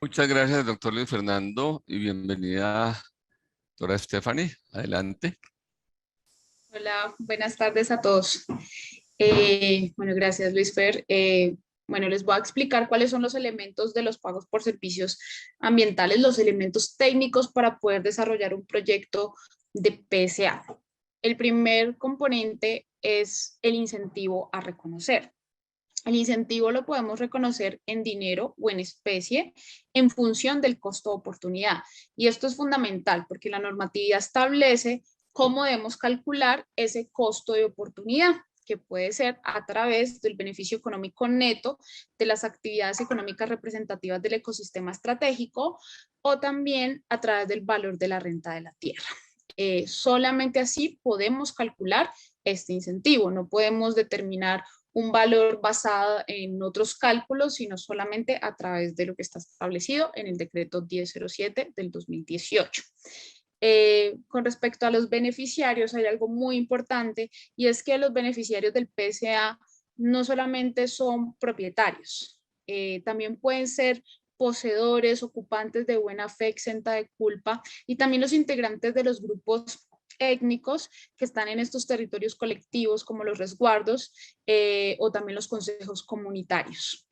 Muchas gracias, doctor Luis Fernando, y bienvenida, doctora Stephanie. Adelante. Hola, buenas tardes a todos. Bueno, gracias Luis Fer. Bueno, les voy a explicar cuáles son los elementos de los pagos por servicios ambientales, los elementos técnicos para poder desarrollar un proyecto de PSA. El primer componente es el incentivo a reconocer. El incentivo lo podemos reconocer en dinero o en especie en función del costo de oportunidad. Y esto es fundamental porque la normatividad establece cómo debemos calcular ese costo de oportunidad, que puede ser a través del beneficio económico neto de las actividades económicas representativas del ecosistema estratégico o también a través del valor de la renta de la tierra. Solamente así podemos calcular este incentivo. No podemos determinar un valor basado en otros cálculos, sino solamente a través de lo que está establecido en el decreto 1007 del 2018. Con respecto a los beneficiarios, hay algo muy importante y es que los beneficiarios del PSA no solamente son propietarios, también pueden ser poseedores, ocupantes de buena fe exenta de culpa y también los integrantes de los grupos étnicos que están en estos territorios colectivos como los resguardos o también los consejos comunitarios.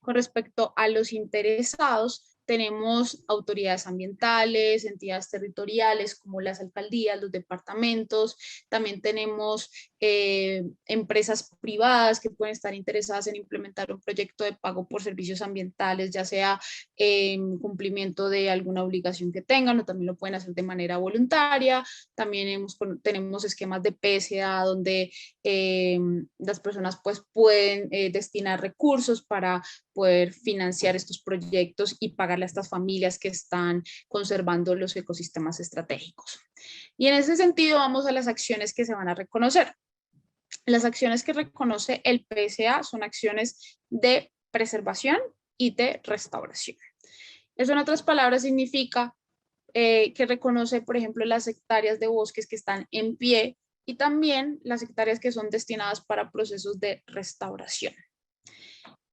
Con respecto a los interesados, tenemos autoridades ambientales, entidades territoriales como las alcaldías, los departamentos, también tenemos empresas privadas que pueden estar interesadas en implementar un proyecto de pago por servicios ambientales, ya sea en cumplimiento de alguna obligación que tengan o también lo pueden hacer de manera voluntaria. También tenemos esquemas de PSA donde las personas pues pueden destinar recursos para poder financiar estos proyectos y pagarle a estas familias que están conservando los ecosistemas estratégicos. Y en ese sentido vamos a las acciones que se van a reconocer. Las acciones que reconoce el PSA son acciones de preservación y de restauración. Eso en otras palabras significa que reconoce, por ejemplo, las hectáreas de bosques que están en pie y también las hectáreas que son destinadas para procesos de restauración.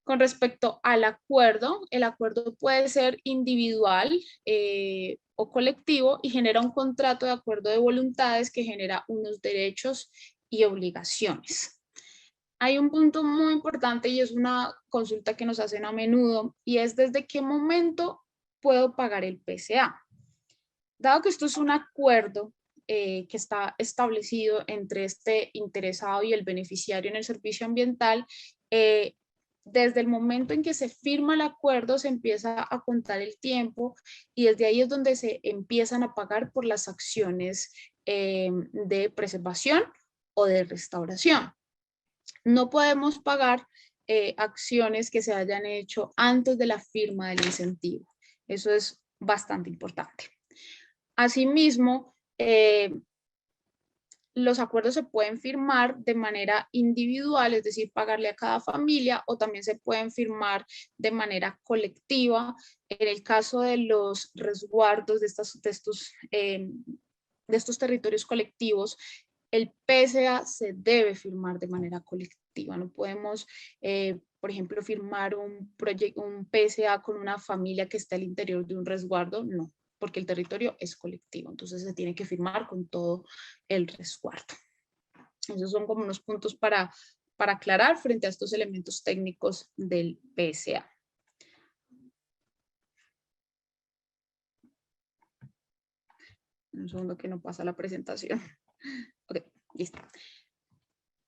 Con respecto al acuerdo, el acuerdo puede ser individual o colectivo y genera un contrato de acuerdo de voluntades que genera unos derechos y obligaciones. Hay un punto muy importante y es una consulta que nos hacen a menudo y es desde qué momento puedo pagar el PSA. Dado que esto es un acuerdo que está establecido entre este interesado y el beneficiario en el servicio ambiental, desde el momento en que se firma el acuerdo se empieza a contar el tiempo y desde ahí es donde se empiezan a pagar por las acciones de preservación o de restauración. No podemos pagar acciones que se hayan hecho antes de la firma del incentivo. Eso es bastante importante. Asimismo, los acuerdos se pueden firmar de manera individual, es decir, pagarle a cada familia, o también se pueden firmar de manera colectiva. En el caso de los resguardos de estos territorios colectivos, el PSA se debe firmar de manera colectiva. No podemos, por ejemplo, firmar un PSA con una familia que está al interior de un resguardo, no, porque el territorio es colectivo, entonces se tiene que firmar con todo el resguardo. Esos son como unos puntos para aclarar frente a estos elementos técnicos del PSA. Un segundo que no pasa la presentación. Ok, listo.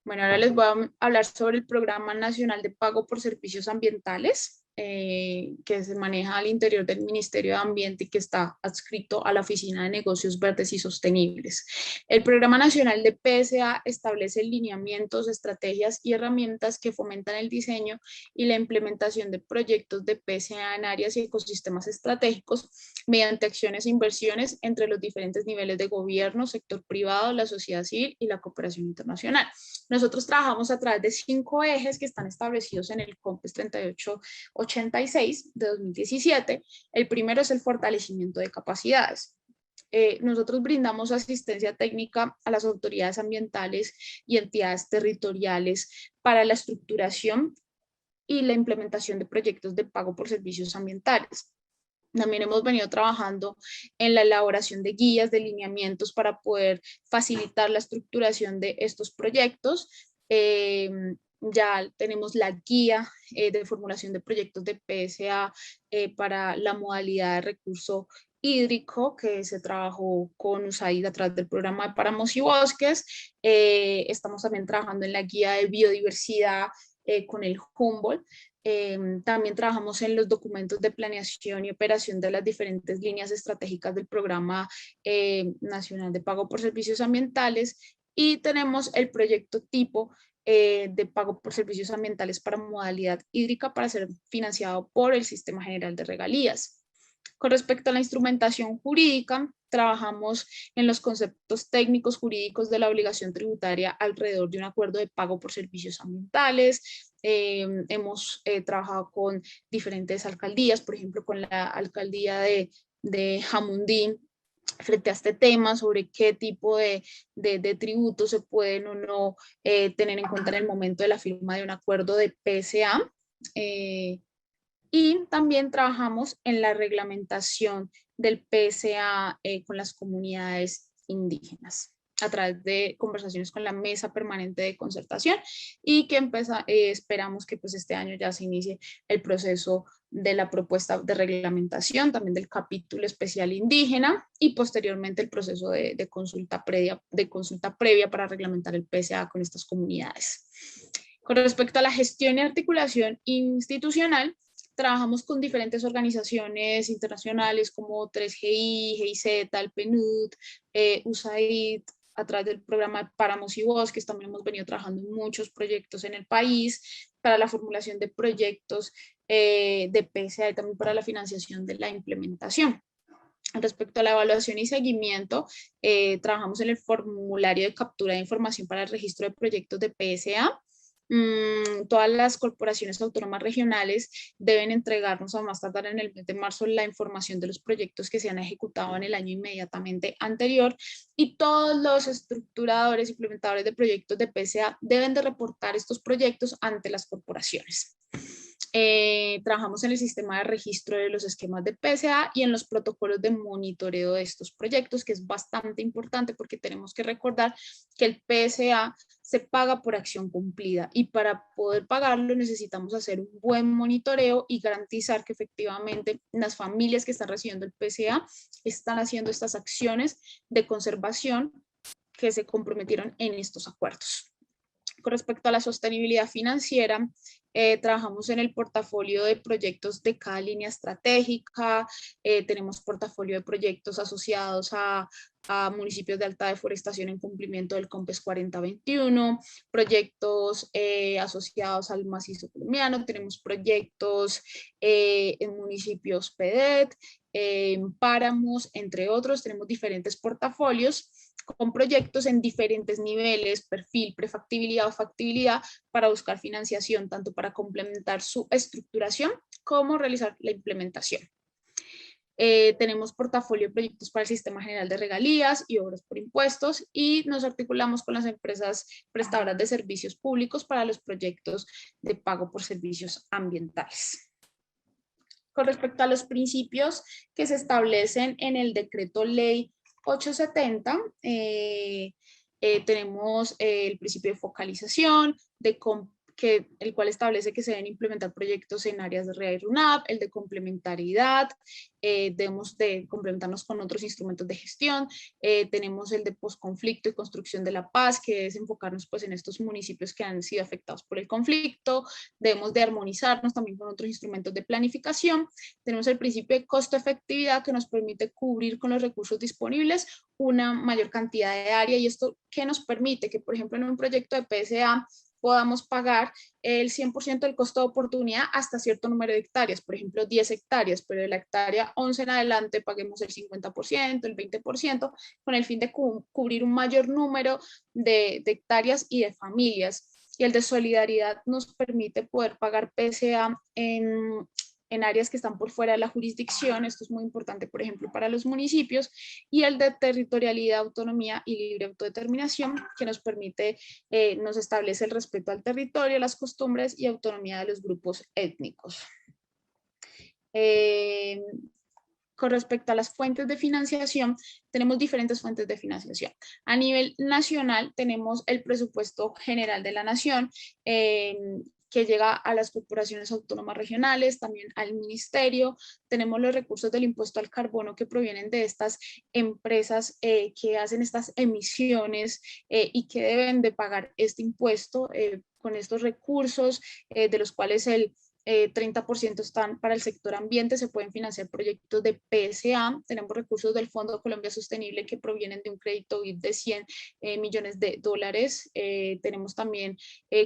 Bueno, ahora les voy a hablar sobre el Programa Nacional de Pago por Servicios Ambientales, que se maneja al interior del Ministerio de Ambiente y que está adscrito a la Oficina de Negocios Verdes y Sostenibles. El Programa Nacional de PSA establece lineamientos, estrategias y herramientas que fomentan el diseño y la implementación de proyectos de PSA en áreas y ecosistemas estratégicos mediante acciones e inversiones entre los diferentes niveles de gobierno, sector privado, la sociedad civil y la cooperación internacional. Nosotros trabajamos a través de 5 ejes que están establecidos en el COMPES 3886 de 2017. El primero es el fortalecimiento de capacidades. Nosotros brindamos asistencia técnica a las autoridades ambientales y entidades territoriales para la estructuración y la implementación de proyectos de pago por servicios ambientales. También hemos venido trabajando en la elaboración de guías, de lineamientos para poder facilitar la estructuración de estos proyectos. Ya tenemos la guía de formulación de proyectos de PSA para la modalidad de recurso hídrico que se trabajó con USAID a través del programa de páramos y bosques. Estamos también trabajando en la guía de biodiversidad con el Humboldt. También trabajamos en los documentos de planeación y operación de las diferentes líneas estratégicas del Programa Nacional de Pago por Servicios Ambientales y tenemos el proyecto tipo de pago por servicios ambientales para modalidad hídrica para ser financiado por el Sistema General de Regalías. Con respecto a la instrumentación jurídica, trabajamos en los conceptos técnicos jurídicos de la obligación tributaria alrededor de un acuerdo de pago por servicios ambientales. Hemos trabajado con diferentes alcaldías, por ejemplo, con la alcaldía de Jamundí, frente a este tema sobre qué tipo de tributos se pueden o no tener en cuenta en el momento de la firma de un acuerdo de PSA. Y también trabajamos en la reglamentación del PSA con las comunidades indígenas a través de conversaciones con la Mesa Permanente de Concertación y que esperamos que pues este año ya se inicie el proceso de la propuesta de reglamentación, también del capítulo especial indígena y posteriormente el proceso de consulta previa para reglamentar el PSA con estas comunidades. Con respecto a la gestión y articulación institucional, trabajamos con diferentes organizaciones internacionales como 3GI, GIZ, el PNUD, USAID, a través del programa de Páramos y Bosques. También hemos venido trabajando en muchos proyectos en el país para la formulación de proyectos de PSA y también para la financiación de la implementación. Respecto a la evaluación y seguimiento, trabajamos en el formulario de captura de información para el registro de proyectos de PSA. Todas las corporaciones autónomas regionales deben entregarnos a más tardar en el mes de marzo la información de los proyectos que se han ejecutado en el año inmediatamente anterior y todos los estructuradores y implementadores de proyectos de PSA deben de reportar estos proyectos ante las corporaciones. Trabajamos en el sistema de registro de los esquemas de PSA y en los protocolos de monitoreo de estos proyectos, que es bastante importante porque tenemos que recordar que el PSA se paga por acción cumplida y para poder pagarlo necesitamos hacer un buen monitoreo y garantizar que efectivamente las familias que están recibiendo el PSA están haciendo estas acciones de conservación que se comprometieron en estos acuerdos. Con respecto a la sostenibilidad financiera, trabajamos en el portafolio de proyectos de cada línea estratégica, tenemos portafolio de proyectos asociados a municipios de alta deforestación en cumplimiento del COMPES 4021, proyectos asociados al macizo colombiano, tenemos proyectos en municipios PEDET, páramos, entre otros, tenemos diferentes portafolios con proyectos en diferentes niveles, perfil, prefactibilidad o factibilidad, para buscar financiación, tanto para complementar su estructuración como realizar la implementación. Tenemos portafolio de proyectos para el Sistema General de Regalías y obras por impuestos y nos articulamos con las empresas prestadoras de servicios públicos para los proyectos de pago por servicios ambientales. Con respecto a los principios que se establecen en el Decreto Ley 870, tenemos el principio de focalización, el cual establece que se deben implementar proyectos en áreas de REA y RUNAP, el de complementariedad, debemos de complementarnos con otros instrumentos de gestión, tenemos el de posconflicto y construcción de la paz, que es enfocarnos pues en estos municipios que han sido afectados por el conflicto, debemos de armonizarnos también con otros instrumentos de planificación, tenemos el principio de costo-efectividad que nos permite cubrir con los recursos disponibles una mayor cantidad de área y esto que nos permite que por ejemplo en un proyecto de PSA podamos pagar el 100% del costo de oportunidad hasta cierto número de hectáreas, por ejemplo 10 hectáreas, pero de la hectárea 11 en adelante paguemos el 50%, el 20%, con el fin de cubrir un mayor número de hectáreas y de familias. Y el de solidaridad nos permite poder pagar PSA en en áreas que están por fuera de la jurisdicción. Esto es muy importante, por ejemplo, para los municipios, y el de territorialidad, autonomía y libre autodeterminación, que nos permite, nos establece el respeto al territorio, las costumbres y autonomía de los grupos étnicos. Con respecto a las fuentes de financiación, tenemos diferentes fuentes de financiación. A nivel nacional tenemos el presupuesto general de la nación, que llega a las corporaciones autónomas regionales, también al ministerio. Tenemos los recursos del impuesto al carbono que provienen de estas empresas que hacen estas emisiones y que deben de pagar este impuesto con estos recursos, de los cuales el 30% están para el sector ambiente. Se pueden financiar proyectos de PSA. Tenemos recursos del Fondo Colombia Sostenible que provienen de un crédito BID de 100 millones de dólares. Tenemos también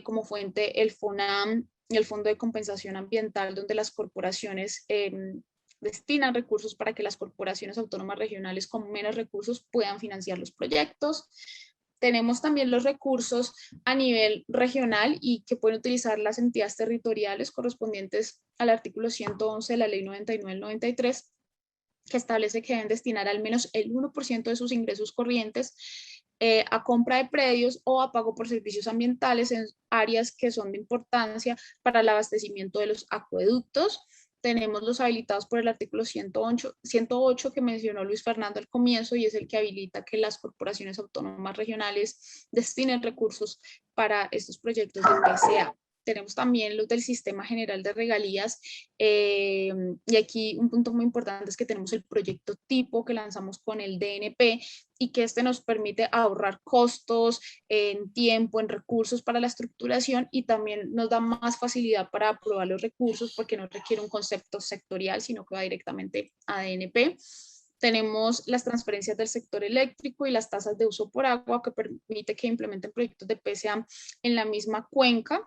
como fuente el FONAM, el Fondo de Compensación Ambiental, donde las corporaciones destinan recursos para que las corporaciones autónomas regionales con menos recursos puedan financiar los proyectos. Tenemos también los recursos a nivel regional y que pueden utilizar las entidades territoriales correspondientes al artículo 111 de la Ley 99 del 93, que establece que deben destinar al menos el 1% de sus ingresos corrientes a compra de predios o a pago por servicios ambientales en áreas que son de importancia para el abastecimiento de los acueductos. Tenemos los habilitados por el artículo 108 que mencionó Luis Fernando al comienzo, y es el que habilita que las corporaciones autónomas regionales destinen recursos para estos proyectos de PCA. Tenemos también los del Sistema General de Regalías, y aquí un punto muy importante es que tenemos el proyecto tipo que lanzamos con el DNP, y que este nos permite ahorrar costos en tiempo, en recursos para la estructuración, y también nos da más facilidad para aprobar los recursos porque no requiere un concepto sectorial, sino que va directamente a DNP. Tenemos las transferencias del sector eléctrico y las tasas de uso por agua, que permite que implementen proyectos de PCA en la misma cuenca.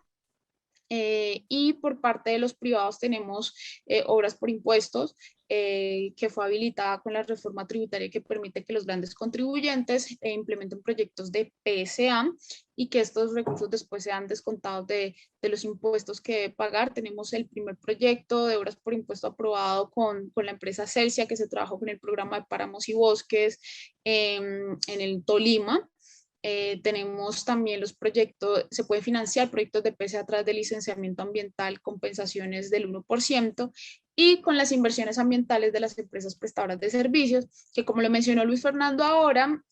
Y por parte de los privados tenemos obras por impuestos, que fue habilitada con la reforma tributaria, que permite que los grandes contribuyentes implementen proyectos de PSA y que estos recursos después sean descontados de los impuestos que debe pagar. Tenemos el primer proyecto de obras por impuesto aprobado con la empresa Celsia, que se trabajó con el programa de páramos y bosques en el Tolima. Tenemos también los proyectos, se pueden financiar proyectos de PSA a través de licenciamiento ambiental, compensaciones del 1%, y con las inversiones ambientales de las empresas prestadoras de servicios, que como lo mencionó Luis Fernando ahora,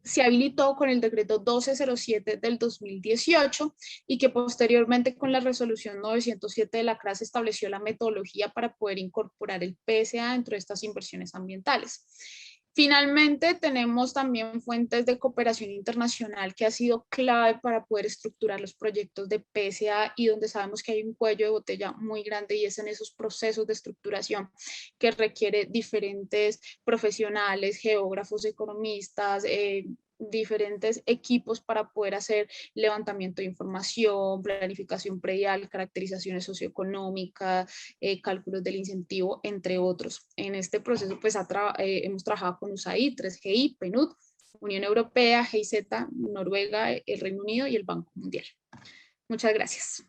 se habilitó con el decreto 1207 del 2018 y que posteriormente con la resolución 907 de la CRA se estableció la metodología para poder incorporar el PSA dentro de estas inversiones ambientales. Finalmente, tenemos también fuentes de cooperación internacional que ha sido clave para poder estructurar los proyectos de PSA, y donde sabemos que hay un cuello de botella muy grande, y es en esos procesos de estructuración que requiere diferentes profesionales, geógrafos, economistas, diferentes equipos para poder hacer levantamiento de información, planificación predial, caracterizaciones socioeconómicas, cálculos del incentivo, entre otros. En este proceso pues hemos trabajado con USAID, 3GI, PNUD, Unión Europea, GIZ, Noruega, el Reino Unido y el Banco Mundial. Muchas gracias.